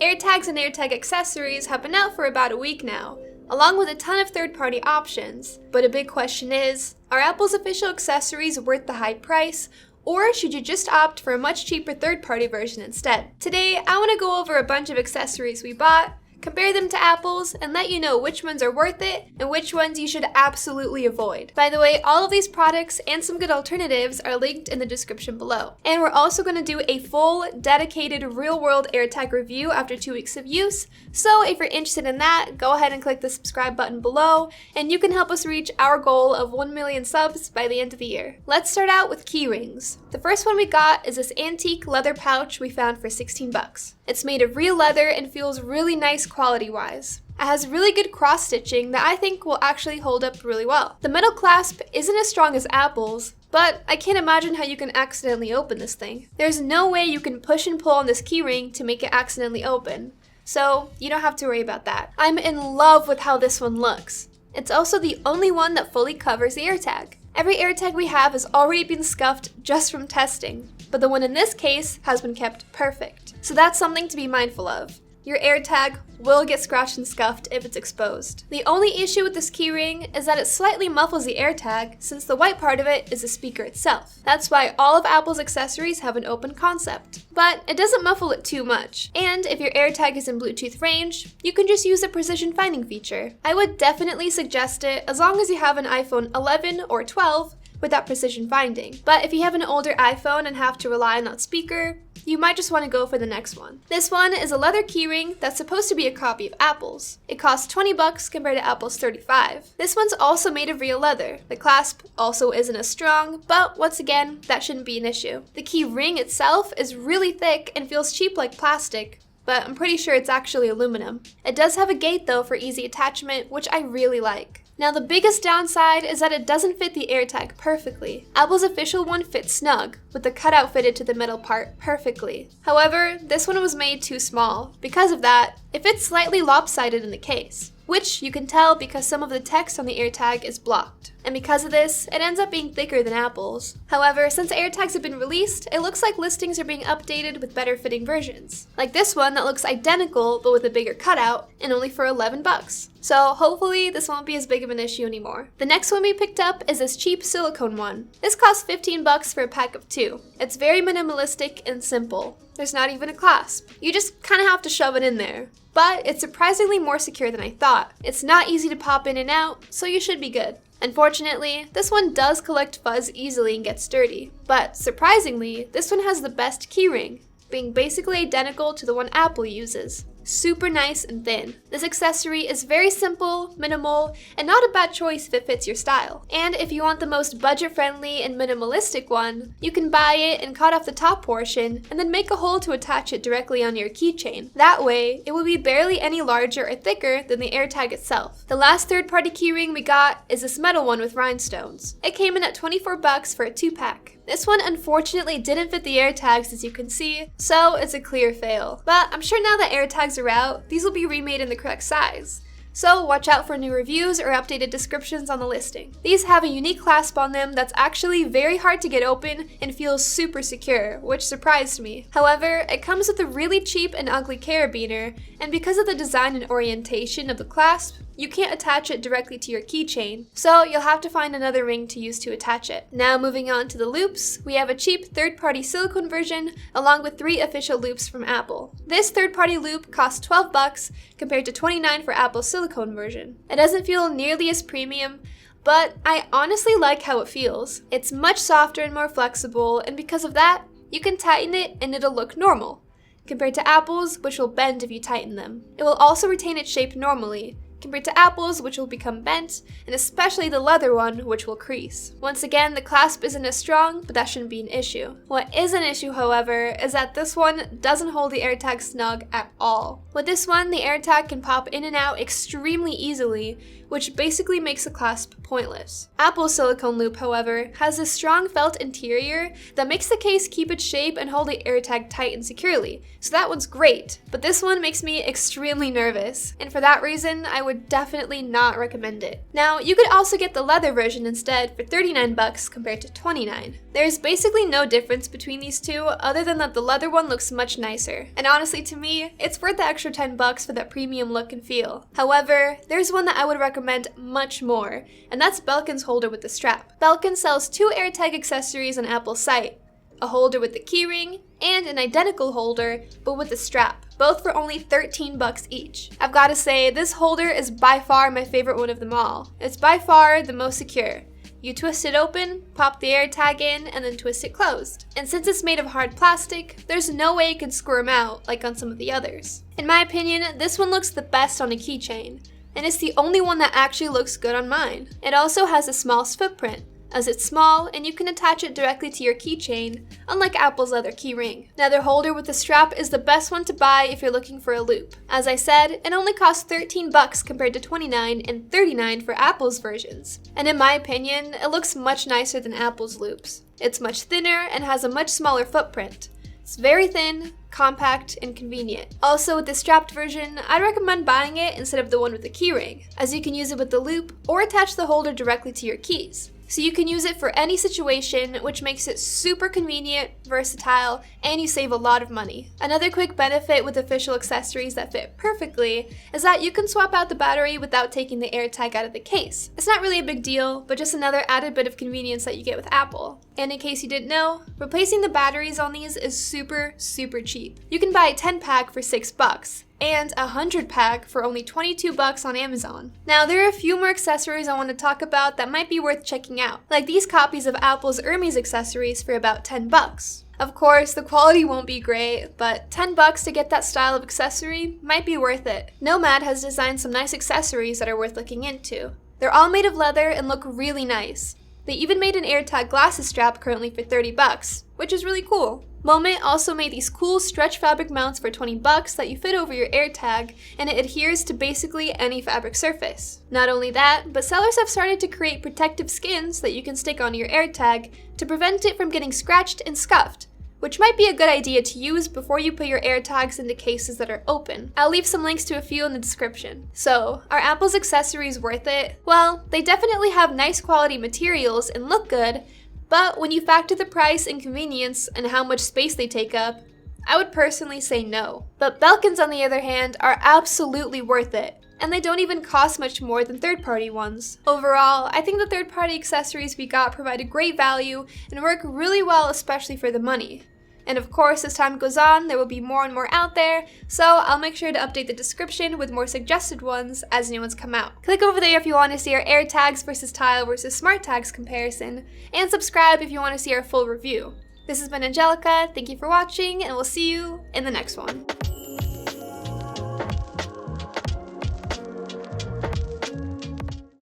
AirTags and AirTag accessories have been out for about a week now, along with a ton of third-party options. But a big question is, are Apple's official accessories worth the high price, or should you just opt for a much cheaper third-party version instead? Today, I want to go over a bunch of accessories we bought, compare them to Apple's, and let you know which ones are worth it and which ones you should absolutely avoid. By the way, all of these products and some good alternatives are linked in the description below. And we're also going to do a full, dedicated, real-world AirTag review after 2 weeks of use, so if you're interested in that, go ahead and click the subscribe button below, and you can help us reach our goal of 1 million subs by the end of the year. Let's start out with keyrings. The first one we got is this antique leather pouch we found for 16 bucks. It's made of real leather and feels really nice quality-wise. It has really good cross-stitching that I think will actually hold up really well. The metal clasp isn't as strong as Apple's, but I can't imagine how you can accidentally open this thing. There's no way you can push and pull on this keyring to make it accidentally open, so you don't have to worry about that. I'm in love with how this one looks. It's also the only one that fully covers the AirTag. Every AirTag we have has already been scuffed just from testing, but the one in this case has been kept perfect. So that's something to be mindful of. Your AirTag will get scratched and scuffed if it's exposed. The only issue with this keyring is that it slightly muffles the AirTag since the white part of it is the speaker itself. That's why all of Apple's accessories have an open concept. But it doesn't muffle it too much. And if your AirTag is in Bluetooth range, you can just use the precision finding feature. I would definitely suggest it as long as you have an iPhone 11 or 12 with that precision finding. But if you have an older iPhone and have to rely on that speaker, you might just want to go for the next one. This one is a leather keyring that's supposed to be a copy of Apple's. It costs 20 bucks compared to Apple's 35. This one's also made of real leather. The clasp also isn't as strong, but once again, that shouldn't be an issue. The key ring itself is really thick and feels cheap like plastic, but I'm pretty sure it's actually aluminum. It does have a gate though for easy attachment, which I really like. Now the biggest downside is that it doesn't fit the AirTag perfectly. Apple's official one fits snug, with the cutout fitted to the middle part perfectly. However, this one was made too small. Because of that, it fits slightly lopsided in the case, which you can tell because some of the text on the AirTag is blocked. And because of this, it ends up being thicker than Apple's. However, since AirTags have been released, it looks like listings are being updated with better fitting versions. Like this one that looks identical but with a bigger cutout and only for 11 bucks. So hopefully this won't be as big of an issue anymore. The next one we picked up is this cheap silicone one. This costs 15 bucks for a pack of 2. It's very minimalistic and simple. There's not even a clasp. You just kind of have to shove it in there. But it's surprisingly more secure than I thought. It's not easy to pop in and out, so you should be good. Unfortunately, this one does collect fuzz easily and gets dirty. But surprisingly, this one has the best keyring, being basically identical to the one Apple uses. Super nice and thin. This accessory is very simple, minimal, and not a bad choice if it fits your style. And if you want the most budget-friendly and minimalistic one, you can buy it and cut off the top portion and then make a hole to attach it directly on your keychain. That way, it will be barely any larger or thicker than the AirTag itself. The last third-party keyring we got is this metal one with rhinestones. It came in at 24 bucks for a 2-pack. This one unfortunately didn't fit the AirTags as you can see, so it's a clear fail. But I'm sure now that AirTags are out, these will be remade in the correct size. So watch out for new reviews or updated descriptions on the listing. These have a unique clasp on them that's actually very hard to get open and feels super secure, which surprised me. However, it comes with a really cheap and ugly carabiner, and because of the design and orientation of the clasp, you can't attach it directly to your keychain, so you'll have to find another ring to use to attach it. Now moving on to the loops, we have a cheap third-party silicone version along with 3 official loops from Apple. This third-party loop costs 12 bucks compared to 29 for Apple's silicone version. It doesn't feel nearly as premium, but I honestly like how it feels. It's much softer and more flexible, and because of that, you can tighten it and it'll look normal, compared to Apple's, which will bend if you tighten them. It will also retain its shape normally, compared to Apple's, which will become bent, and especially the leather one, which will crease. Once again, the clasp isn't as strong, but that shouldn't be an issue. What is an issue, however, is that this one doesn't hold the AirTag snug at all. With this one, the AirTag can pop in and out extremely easily, which basically makes the clasp pointless. Apple's silicone loop, however, has this strong felt interior that makes the case keep its shape and hold the AirTag tight and securely, so that one's great, but this one makes me extremely nervous, and for that reason, I would definitely not recommend it. Now, you could also get the leather version instead for $39 compared to $29. There's basically no difference between these two other than that the leather one looks much nicer. And honestly, to me, it's worth the extra $10 for that premium look and feel. However, there's one that I would recommend much more, and that's Belkin's holder with the strap. Belkin sells 2 AirTag accessories on Apple's site, a holder with the keyring, and an identical holder, but with a strap, both for only $13 each. I've gotta say, this holder is by far my favorite one of them all. It's by far the most secure. You twist it open, pop the AirTag in, and then twist it closed. And since it's made of hard plastic, there's no way it can squirm out like on some of the others. In my opinion, this one looks the best on a keychain, and it's the only one that actually looks good on mine. It also has the smallest footprint, as it's small and you can attach it directly to your keychain, unlike Apple's leather keyring. Now, their holder with the strap is the best one to buy if you're looking for a loop. As I said, it only costs $13 compared to $29 and $39 for Apple's versions. And in my opinion, it looks much nicer than Apple's loops. It's much thinner and has a much smaller footprint. It's very thin, compact, and convenient. Also, with the strapped version, I'd recommend buying it instead of the one with the keyring, as you can use it with the loop or attach the holder directly to your keys. So you can use it for any situation, which makes it super convenient, versatile, and you save a lot of money. Another quick benefit with official accessories that fit perfectly is that you can swap out the battery without taking the AirTag out of the case. It's not really a big deal, but just another added bit of convenience that you get with Apple. And in case you didn't know, replacing the batteries on these is super cheap. You can buy a 10-pack for $6. And a 100-pack for only $22 on Amazon. Now, there are a few more accessories I want to talk about that might be worth checking out, like these copies of Apple's Hermes accessories for about $10. Of course, the quality won't be great, but $10 to get that style of accessory might be worth it. Nomad has designed some nice accessories that are worth looking into. They're all made of leather and look really nice. They even made an AirTag glasses strap currently for $30, which is really cool. Moment also made these cool stretch fabric mounts for $20 that you fit over your AirTag, and it adheres to basically any fabric surface. Not only that, but sellers have started to create protective skins that you can stick onto your AirTag to prevent it from getting scratched and scuffed, which might be a good idea to use before you put your AirTags into cases that are open. I'll leave some links to a few in the description. So, are Apple's accessories worth it? Well, they definitely have nice quality materials and look good, but when you factor the price and convenience and how much space they take up, I would personally say no. But Belkins, on the other hand, are absolutely worth it, and they don't even cost much more than third-party ones. Overall, I think the third-party accessories we got provide a great value and work really well, especially for the money. And of course, as time goes on, there will be more and more out there, so I'll make sure to update the description with more suggested ones as new ones come out. Click over there if you want to see our AirTags versus Tile versus Smart Tags comparison, and subscribe if you want to see our full review. This has been Angelica, thank you for watching, and we'll see you in the next one.